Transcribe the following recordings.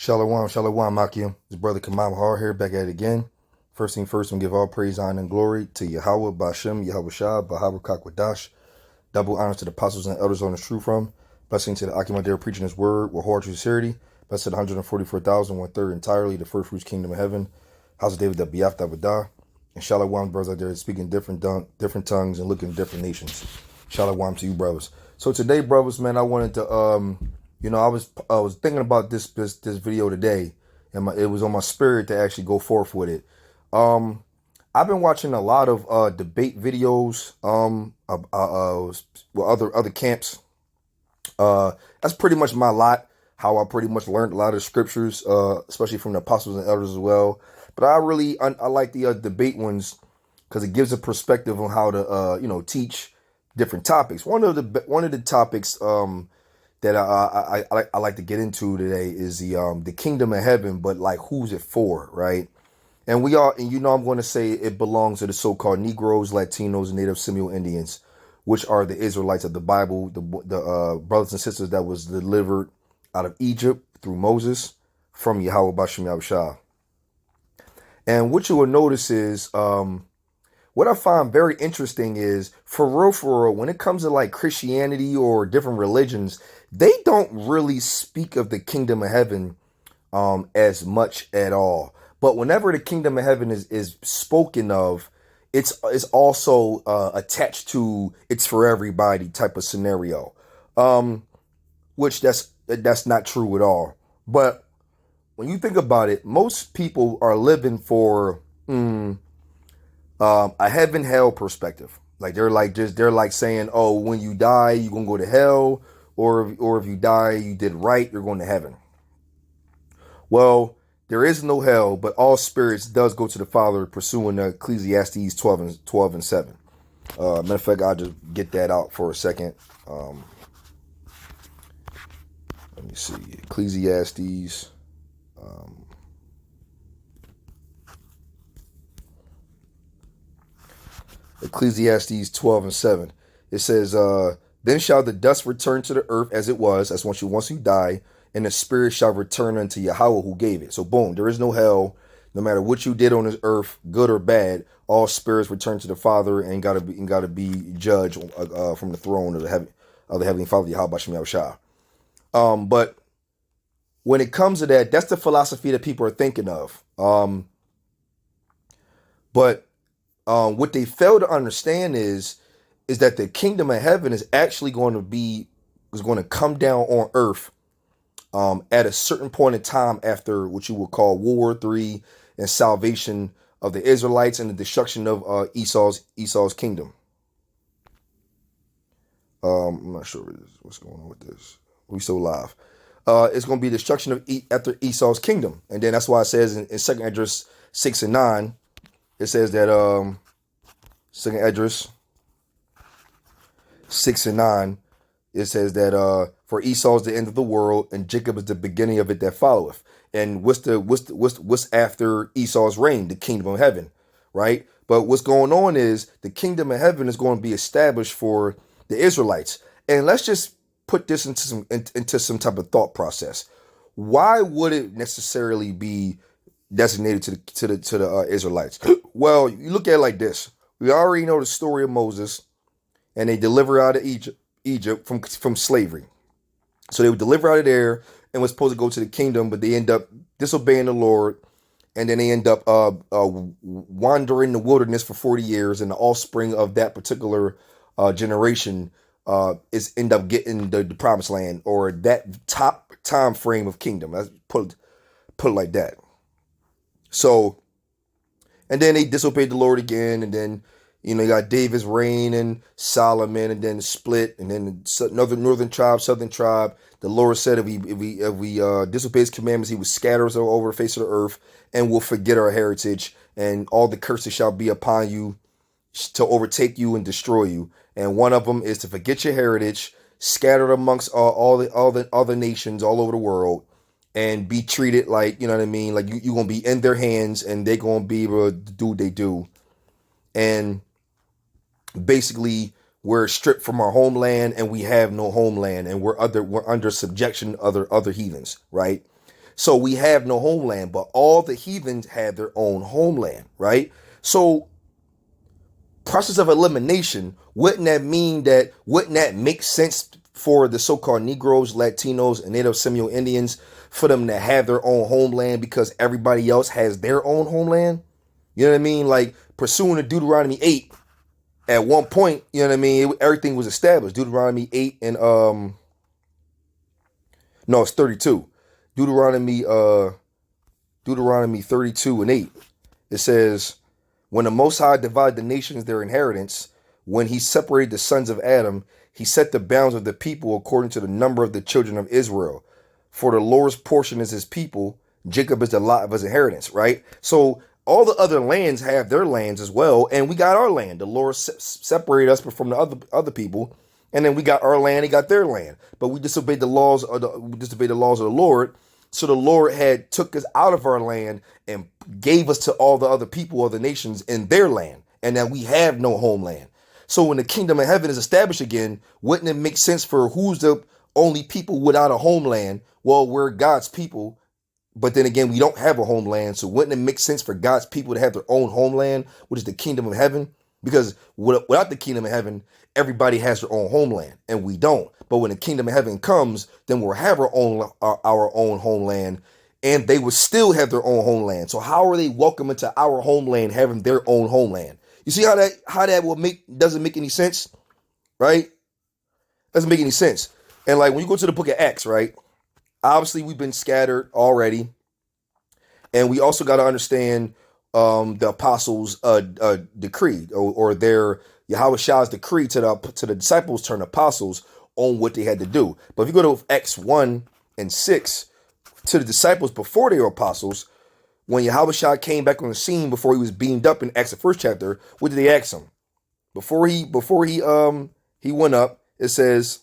Shalom, shalom, Makim. It's Brother Kamam Har here, back at it again. First thing first, we give all praise, honor, and glory to Yahweh, Bashem, Yahweh Shah, Bahadur Kakwadash. Double honors to the apostles and elders on the true from. Blessing to the Akimadir preaching his word with hard sincerity. Blessed to the 144,000, one third entirely, the first fruits kingdom of heaven. House of David, the Biaf Davidah. And shalom, brothers out there speaking different tongues and looking at different nations. Shalom to you, brothers. So today, brothers, man, I wanted to, I was thinking about this video today, and it was on my spirit to actually go forth with it. I've been watching a lot of debate videos with other camps. That's pretty much my lot. How I pretty much learned a lot of scriptures, especially from the apostles and elders as well. But I like the debate ones because it gives a perspective on how to teach different topics. One of the topics that I like to get into today is the kingdom of heaven, but like who's it for, right? And I'm going to say it belongs to the so-called Negroes, Latinos, and Native Seminole Indians, which are the Israelites of the Bible, the brothers and sisters that was delivered out of Egypt through Moses from Yahweh Bashem Yahushua. And what you will notice is what I find very interesting is for real, when it comes to like Christianity or different religions, they don't really speak of the kingdom of heaven as much at all. But whenever the kingdom of heaven is spoken of, it's also attached to it's for everybody type of scenario, which that's not true at all. But when you think about it, most people are living for a heaven hell perspective. Like they're like saying, oh, when you die, you're gonna go to hell, or if you die, you did right, you're going to heaven. Well, there is no hell, but all spirits does go to the Father, pursuing Ecclesiastes 12 and 7. Matter of fact, I'll just get that out for a second. Let me see. Ecclesiastes. Ecclesiastes 12 and 7. It says, then shall the dust return to the earth as it was, as once you die, and the spirit shall return unto Yahweh who gave it. So boom, there is no hell. No matter what you did on this earth, good or bad, all spirits return to the Father and gotta be judged from the throne of the Heavenly Father, Yahweh Bashem Yahushua. But when it comes to that, that's the philosophy that people are thinking of. But what they fail to understand is that the kingdom of heaven is actually going to come down on earth at a certain point in time after what you would call World War III and salvation of the Israelites and the destruction of Esau's kingdom. I'm not sure what's going on with this. We still live. It's going to be destruction of after Esau's kingdom, and then that's why it says in 2nd Esdras 6 and 9, it says that 2nd Esdras 6 and 9, it says that for Esau is the end of the world, and Jacob is the beginning of it that followeth. And what's after Esau's reign? The kingdom of heaven, right? But what's going on is the kingdom of heaven is going to be established for the Israelites. And let's just put this into some type of thought process. Why would it necessarily be designated to the Israelites? Well, you look at it like this. We already know the story of Moses, and they deliver out of Egypt from slavery. So they would deliver out of there and was supposed to go to the kingdom, but they end up disobeying the Lord, and then they end up wandering the wilderness for 40 years, and the offspring of that particular generation is end up getting the promised land, or that top time frame of kingdom. Let's put it like that. So, and then they disobeyed the Lord again, and then you got David's reign and Solomon, and then split, and then northern tribe, southern tribe. The Lord said, if we disobey His commandments, He will scatter us over the face of the earth, and will forget our heritage, and all the curses shall be upon you to overtake you and destroy you. And one of them is to forget your heritage, scattered amongst all the other nations all over the world, and be treated like, you know what I mean, like you're gonna be in their hands, and they're gonna be able to do what they do. And basically we're stripped from our homeland, and we have no homeland, and we're under subjection of other heathens, right? So we have no homeland, but all the heathens had their own homeland, right? So process of elimination, wouldn't that make sense for the so-called Negroes, Latinos, and Native Seminole Indians for them to have their own homeland because everybody else has their own homeland? You know what I mean? Like pursuing to Deuteronomy 8, at one point, you know what I mean, everything was established. Deuteronomy 8 and no, it's 32. Deuteronomy Deuteronomy 32 and 8. It says, when the Most High divided the nations their inheritance, when he separated the sons of Adam, he set the bounds of the people according to the number of the children of Israel. For the Lord's portion is his people, Jacob is the lot of his inheritance, right? So all the other lands have their lands as well, and we got our land. The Lord separated us from the other people, and then we got our land, he got their land. But we disobeyed the laws of the Lord. So the Lord had took us out of our land and gave us to all the other people of the nations in their land, and that we have no homeland. So when the kingdom of heaven is established again, wouldn't it make sense for who's the only people without a homeland? Well, we're God's people, but then again, we don't have a homeland. So wouldn't it make sense for God's people to have their own homeland, which is the kingdom of heaven? Because without the kingdom of heaven, everybody has their own homeland, and we don't. But when the kingdom of heaven comes, then we'll have our own homeland, and they will still have their own homeland. So how are they welcome into our homeland having their own homeland? You see how that doesn't make any sense, right? Doesn't make any sense. And like when you go to the book of Acts, right? Obviously, we've been scattered already, and we also got to understand the apostles' decree or their Yahweh Shah's decree to the disciples turned apostles on what they had to do. But if you go to Acts 1 and 6, to the disciples before they were apostles, when Yahweh Shah came back on the scene before he was beamed up in Acts the first chapter, what did they ask him? Before he went up, it says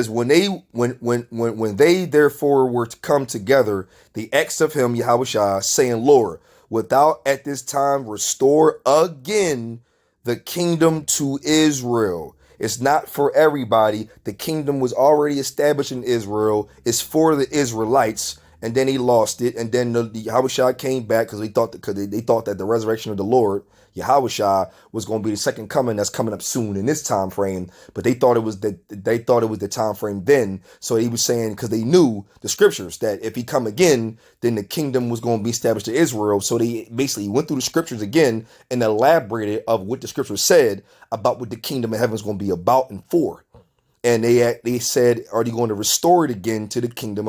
when they therefore were to come together, they asked of him Yahweh Shah, saying, Lord, wilt thou at this time restore again the kingdom to Israel? It's not for everybody. The kingdom was already established in Israel. It's for the Israelites. And then he lost it. And then the Yahweh Shah came back because they thought that the resurrection of the Lord, Yahweh Shah, was going to be the second coming that's coming up soon in this time frame. But they thought it was the time frame then. So he was saying, because they knew the scriptures, that if he come again, then the kingdom was going to be established to Israel. So they basically went through the scriptures again and elaborated of what the scriptures said about what the kingdom of heaven is going to be about and for. And they said, are they going to restore it again to the kingdom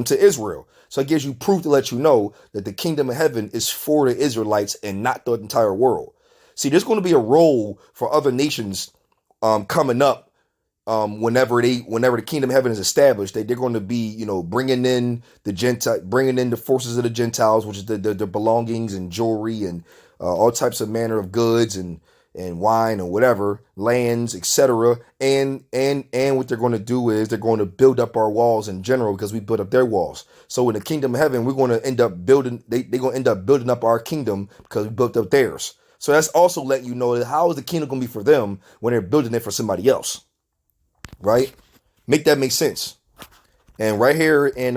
to Israel? So it gives you proof to let you know that the kingdom of heaven is for the Israelites and not the entire world. See, there's going to be a role for other nations coming up whenever the kingdom of heaven is established. They're going to be, bringing in the forces of the Gentiles, which is the belongings and jewelry and all types of manner of goods and wine or whatever, lands, etc. And what they're going to do is they're going to build up our walls in general because we built up their walls. So in the kingdom of heaven, we're going to end up building, they're going to end up building up our kingdom because we built up theirs. So that's also letting you know that how is the kingdom going to be for them when they're building it for somebody else, right? Make that make sense. And right here in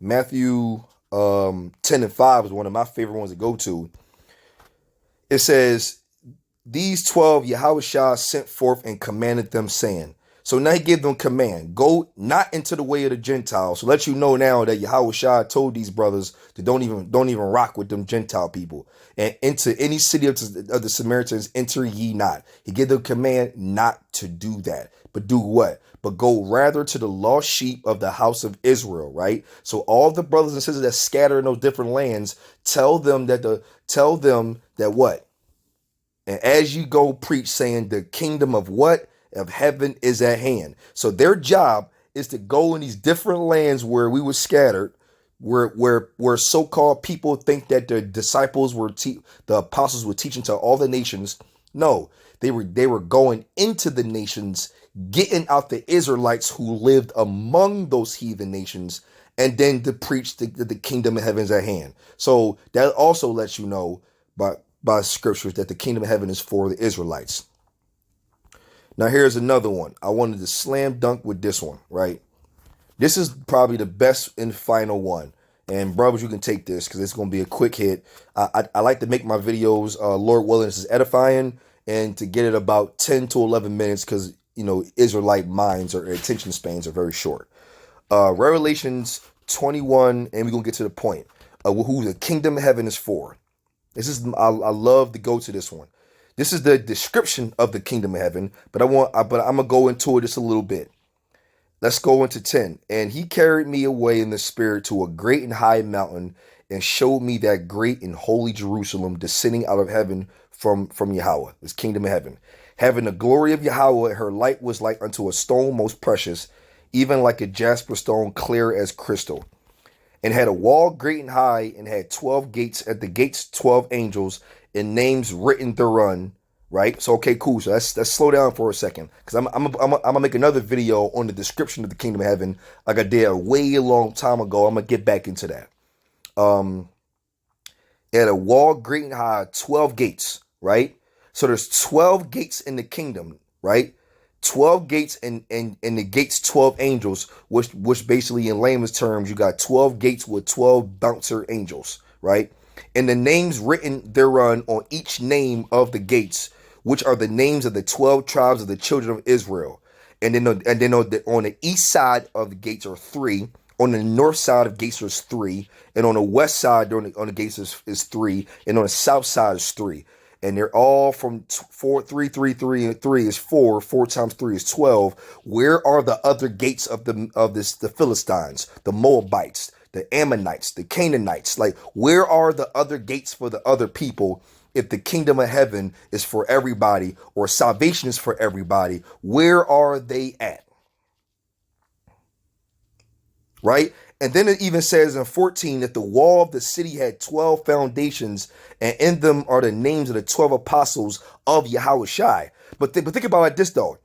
Matthew 10 and 5 is one of my favorite ones to go to. It says, these 12 Yahweh Shah sent forth and commanded them, saying. So now he gave them command, go not into the way of the Gentiles. So let you know now that Yahweh Shah told these brothers to don't even rock with them Gentile people. And into any city of the Samaritans, enter ye not. He gave them command not to do that. But do what? But go rather to the lost sheep of the house of Israel, right? So all the brothers and sisters that scatter in those different lands, tell them that what? And as you go preach, saying the kingdom of what? Of heaven is at hand. So their job is to go in these different lands where we were scattered, where so-called people think that the disciples the apostles were teaching to all the nations. No, they were going into the nations, getting out the Israelites who lived among those heathen nations, and then to preach the kingdom of heaven is at hand. So that also lets you know by scriptures that the kingdom of heaven is for the Israelites. Now here's another one. I wanted to slam dunk with this one, right? This is probably the best and final one. And brothers, you can take this because it's going to be a quick hit. I like to make my videos, Lord willing, this is edifying, and to get it about 10 to 11 minutes because, you know, Israelite minds or attention spans are very short. Revelations 21, and we're going to get to the point of who the kingdom of heaven is for. This is, I love to go to this one. This is the description of the kingdom of heaven, but I'm going to go into it just a little bit. Let's go into 10. And he carried me away in the spirit to a great and high mountain and showed me that great and holy Jerusalem descending out of heaven from Yahweh, this kingdom of heaven. Having the glory of Yahweh, her light was like unto a stone most precious, even like a jasper stone clear as crystal. And had a wall great and high, and had 12 gates, at the gates 12 angels, and names written thereon. Right? So, okay, cool. So let's slow down for a second, because I'm gonna make another video on the description of the kingdom of heaven, like I did a way long time ago. I'm gonna get back into that. At a wall great and high, 12 gates. Right? So there's 12 gates in the kingdom. Right? 12 gates and the gates 12 angels, which basically in layman's terms, you got 12 gates with 12 bouncer angels. Right? And the names written thereon on each name of the gates, which are the names of the 12 tribes of the children of Israel. And then on the east side of the gates are 3. On the north side of gates is 3. And on the west side on the gates is 3. And on the south side is 3. And they're all from 4, 3, 3, 3, and 3 is 4. 4 times 3 is 12. Where are the other gates of the Philistines, the Moabites, the Ammonites, the Canaanites? Like, where are the other gates for the other people? If the kingdom of heaven is for everybody, or salvation is for everybody, where are they at? Right? And then it even says in 14 that the wall of the city had 12 foundations, and in them are the names of the 12 apostles of Yahushua. But think about it like this though.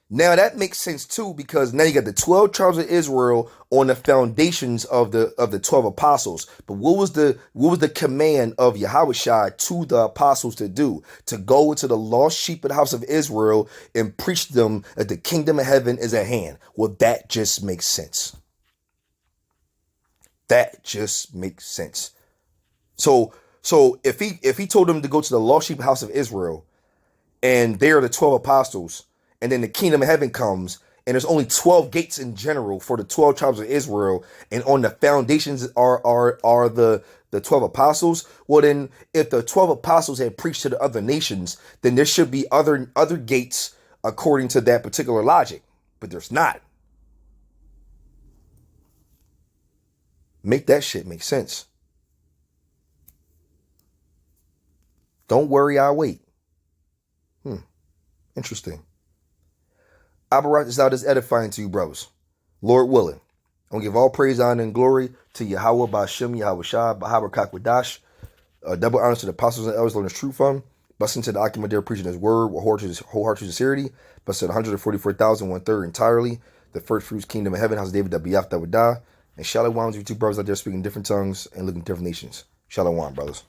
Now that makes sense too, because now you got the 12 tribes of Israel on the foundations of the 12 apostles. But what was the command of Yahushua to the apostles to do? To go into the lost sheep of the house of Israel and preach them that the kingdom of heaven is at hand. Well, that just makes sense. That just makes sense. So if he told them to go to the lost sheep house of Israel, and they are the 12 apostles, and then the kingdom of heaven comes, and there's only 12 gates in general for the 12 tribes of Israel, and on the foundations are the 12 apostles. Well, then if the 12 apostles had preached to the other nations, then there should be other gates according to that particular logic. But there's not. Make that shit make sense. Don't worry, I'll wait. Interesting. I brought this out as edifying to you, brothers. Lord willing. I'm going to give all praise, honor, and glory to Yahweh, Ba'ashem, Yahweh Shah, Bahaber Kakwadash. Double honors to the apostles and elders, Lord, his true fund. Blessing to the Akimadir preaching his word with wholehearted sincerity. Blessed 144,000, 1/3 entirely. The first fruits, kingdom of heaven, house of David, that beyond that would die. And shalom to you two brothers out there speaking different tongues and living in different nations. Shalom, brothers.